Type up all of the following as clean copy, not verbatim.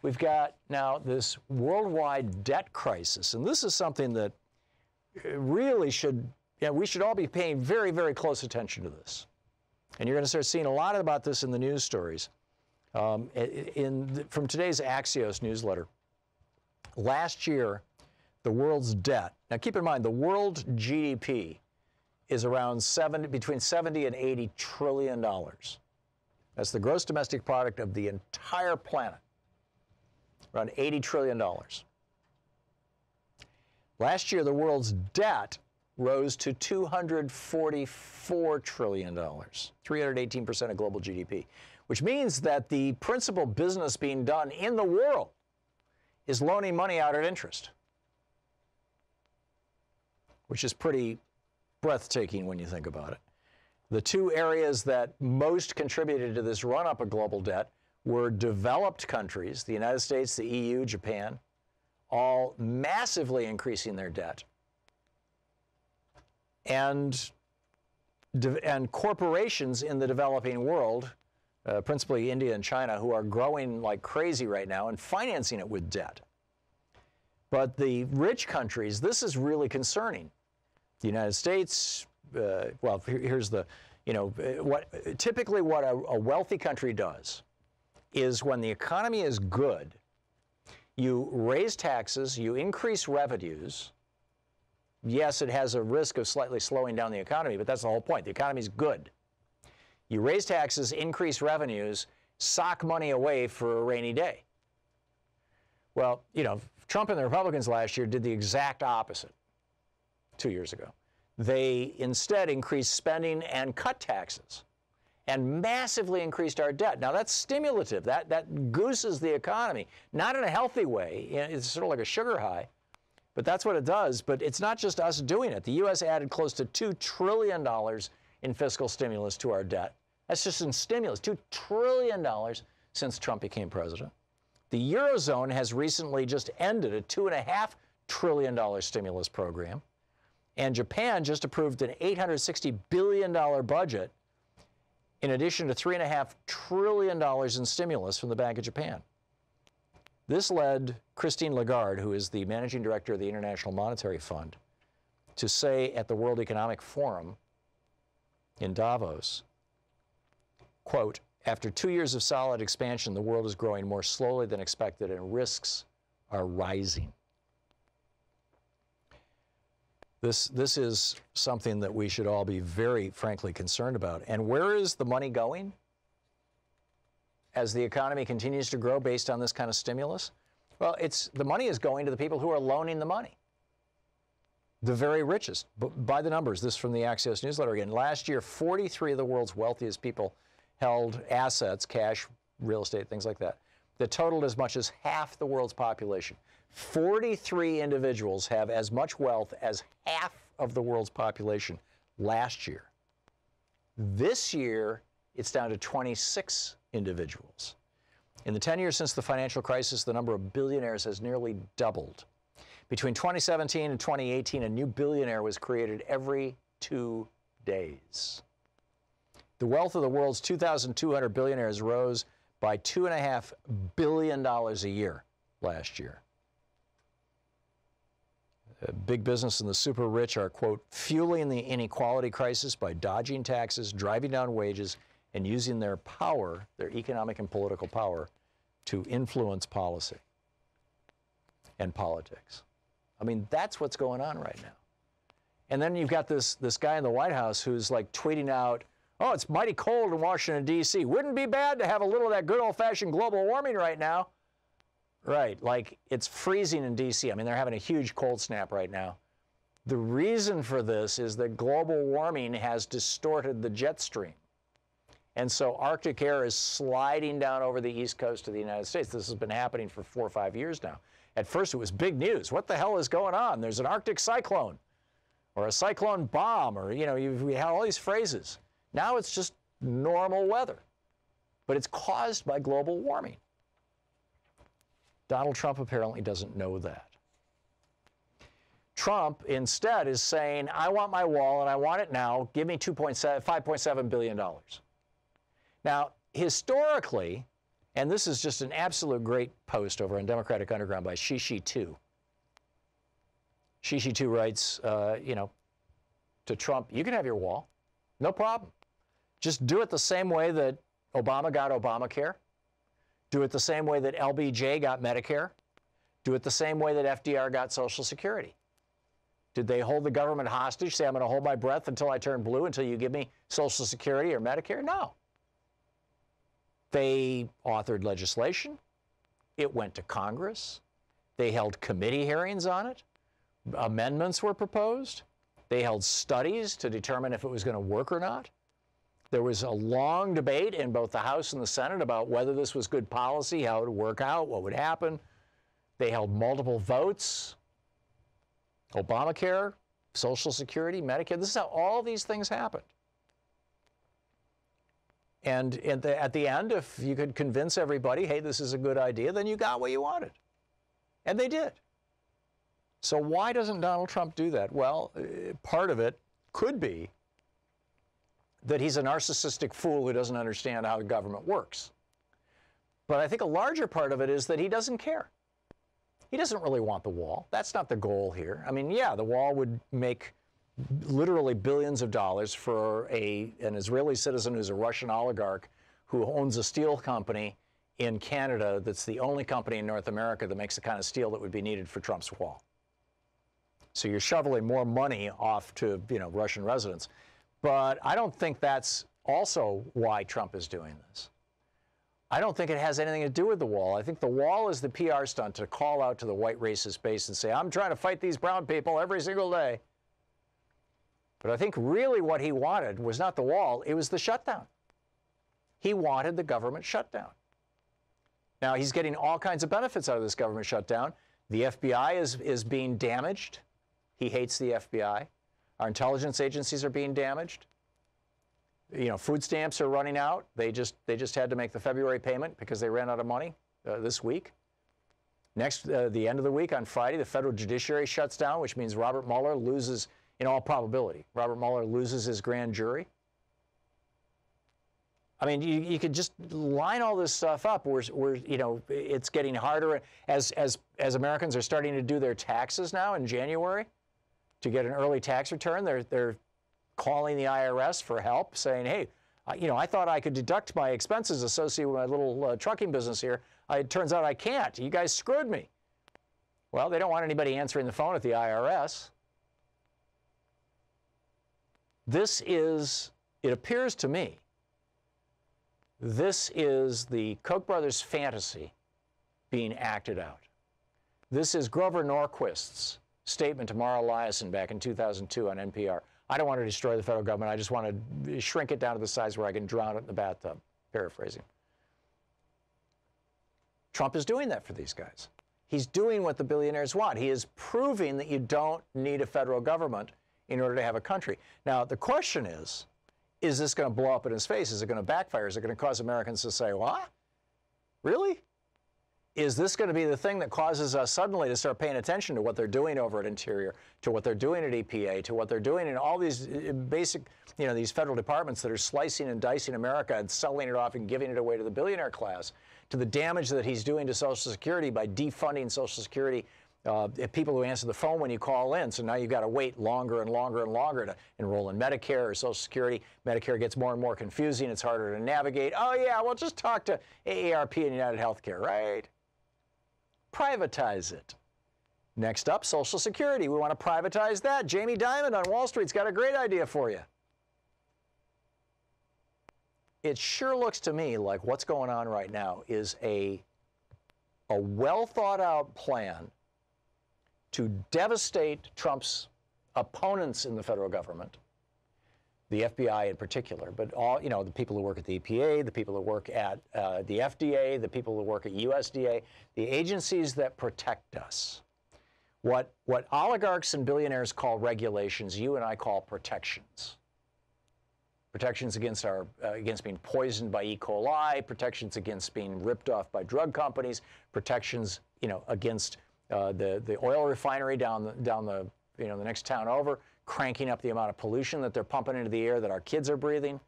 we've got now this worldwide debt crisis, and this is something that really we should all be paying very, very close attention to this. And you're going to start seeing a lot about this in the news stories. From today's Axios newsletter, last year, the world's debt, now keep in mind, the world GDP is around between 70 and 80 trillion dollars. That's the gross domestic product of the entire planet, around $80 trillion. Last year, the world's debt rose to $244 trillion, 318% of global GDP, which means that the principal business being done in the world is loaning money out at interest, which is pretty breathtaking when you think about it. The two areas that most contributed to this run-up of global debt were developed countries, the United States, the EU, Japan, all massively increasing their debt, and corporations in the developing world, principally India and China, who are growing like crazy right now and financing it with debt. But the rich countries, this is really concerning. The United States, well, here's the, typically what a wealthy country does is when the economy is good, you raise taxes, you increase revenues. Yes, it has a risk of slightly slowing down the economy, but that's the whole point. The economy's good. You raise taxes, increase revenues, sock money away for a rainy day. Well, Trump and the Republicans last year did the exact opposite 2 years ago. They instead increased spending and cut taxes and massively increased our debt. Now, that's stimulative. That gooses the economy, not in a healthy way. It's sort of like a sugar high, but that's what it does. But it's not just us doing it. The U.S. added close to $2 trillion in fiscal stimulus to our debt. That's just in stimulus, $2 trillion since Trump became president. The Eurozone has recently just ended a $2.5 trillion stimulus program. And Japan just approved an $860 billion budget in addition to $3.5 trillion in stimulus from the Bank of Japan. This led Christine Lagarde, who is the managing director of the International Monetary Fund, to say at the World Economic Forum in Davos, quote, "After 2 years of solid expansion, the world is growing more slowly than expected and risks are rising." This is something that we should all be very frankly concerned about. And where is the money going as the economy continues to grow based on this kind of stimulus? Well, the money is going to the people who are loaning the money, the very richest. By the numbers, this from the Axios newsletter again, last year, 43 of the world's wealthiest people held assets, cash, real estate, things like that totaled as much as half the world's population. 43 individuals have as much wealth as half of the world's population last year. This year, it's down to 26 individuals. In the 10 years since the financial crisis, the number of billionaires has nearly doubled. Between 2017 and 2018, a new billionaire was created every 2 days. The wealth of the world's 2,200 billionaires rose by $2.5 billion a year last year. Big business and the super rich are, quote, fueling the inequality crisis by dodging taxes, driving down wages, and using their power, their economic and political power, to influence policy and politics. I mean, that's what's going on right now. And then you've got this guy in the White House who's like tweeting out, "Oh, it's mighty cold in Washington, D.C. Wouldn't be bad to have a little of that good old-fashioned global warming right now." Right, like it's freezing in D.C. I mean, they're having a huge cold snap right now. The reason for this is that global warming has distorted the jet stream. And so Arctic air is sliding down over the east coast of the United States. This has been happening for 4 or 5 years now. At first, it was big news. What the hell is going on? There's an Arctic cyclone or a cyclone bomb, or, we had all these phrases. Now it's just normal weather, but it's caused by global warming. Donald Trump apparently doesn't know that. Trump instead is saying, "I want my wall and I want it now. Give me $5.7 billion. Now, historically, And this is just an absolute great post over on Democratic Underground by Shishi2. Shishi2 writes, to Trump, you can have your wall. No problem. Just do it the same way that Obama got Obamacare. Do it the same way that LBJ got Medicare. Do it the same way that FDR got Social Security. Did they hold the government hostage, say, I'm going to hold my breath until I turn blue, until you give me Social Security or Medicare? No. They authored legislation. It went to Congress. They held committee hearings on it. Amendments were proposed. They held studies to determine if it was going to work or not. There was a long debate in both the House and the Senate about whether this was good policy, how it would work out, what would happen. They held multiple votes. Obamacare, Social Security, Medicare. This is how all these things happened. And at the end, if you could convince everybody, hey, this is a good idea, then you got what you wanted. And they did. So why doesn't Donald Trump do that? Well, part of it could be that he's a narcissistic fool who doesn't understand how the government works. But I think a larger part of it is that he doesn't care. He doesn't really want the wall. That's not the goal here. I mean, yeah, the wall would make literally billions of dollars for an Israeli citizen who's a Russian oligarch who owns a steel company in Canada that's the only company in North America that makes the kind of steel that would be needed for Trump's wall. So you're shoveling more money off to, Russian residents. But I don't think that's also why Trump is doing this. I don't think it has anything to do with the wall. I think the wall is the PR stunt to call out to the white racist base and say, I'm trying to fight these brown people every single day. But I think really what he wanted was not the wall, it was the shutdown. He wanted the government shutdown. Now, he's getting all kinds of benefits out of this government shutdown. The FBI is being damaged. He hates the FBI. Our intelligence agencies are being damaged. Food stamps are running out. They just had to make the February payment because they ran out of money this week. The end of the week on Friday, the federal judiciary shuts down, which means Robert Mueller loses, in all probability, Robert Mueller loses his grand jury. I mean, you could just line all this stuff up. It's getting harder as Americans are starting to do their taxes now in January to get an early tax return. They're calling the IRS for help, saying, hey, I thought I could deduct my expenses associated with my little trucking business here. It turns out I can't. You guys screwed me. Well, they don't want anybody answering the phone at the IRS. It appears to me, this is the Koch brothers' fantasy being acted out. This is Grover Norquist's statement to Mara Liasson back in 2002 on NPR. I don't want to destroy the federal government. I just want to shrink it down to the size where I can drown it in the bathtub, paraphrasing. Trump is doing that for these guys. He's doing what the billionaires want. He is proving that you don't need a federal government in order to have a country. Now, the question is this going to blow up in his face? Is it going to backfire? Is it going to cause Americans to say, what? Really? Is this going to be the thing that causes us suddenly to start paying attention to what they're doing over at Interior, to what they're doing at EPA, to what they're doing in all these basic, these federal departments that are slicing and dicing America and selling it off and giving it away to the billionaire class, to the damage that he's doing to Social Security by defunding Social Security, people who answer the phone when you call in. So now you've got to wait longer and longer and longer to enroll in Medicare or Social Security. Medicare gets more and more confusing. It's harder to navigate. Oh, yeah, well, just talk to AARP and United Healthcare, right? Privatize it. Next up, Social Security. We want to privatize that. Jamie Dimon on Wall Street's got a great idea for you. It sure looks to me like what's going on right now is a well-thought-out plan to devastate Trump's opponents in the federal government, the FBI in particular, but all, the people who work at the EPA, the people who work at the FDA, the people who work at USDA, the agencies that protect us. What oligarchs and billionaires call regulations, you and I call protections. Protections against against being poisoned by E. coli, protections against being ripped off by drug companies, protections, against the oil refinery down the the next town over, cranking up the amount of pollution that they're pumping into the air that our kids are breathing.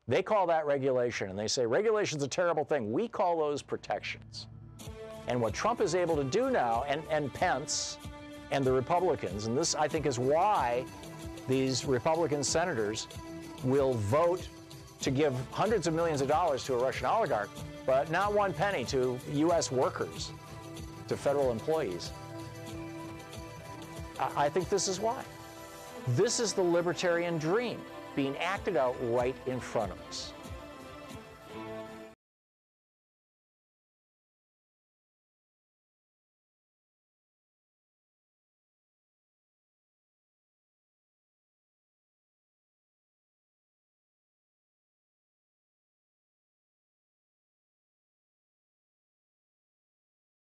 They call that regulation, and they say regulation's a terrible thing. We call those protections. And what Trump is able to do now, and Pence and the Republicans, and this, I think, is why these Republican senators will vote to give hundreds of millions of dollars to a Russian oligarch, but not one penny to U.S. workers, to federal employees. I think this is why. This is the libertarian dream being acted out right in front of us.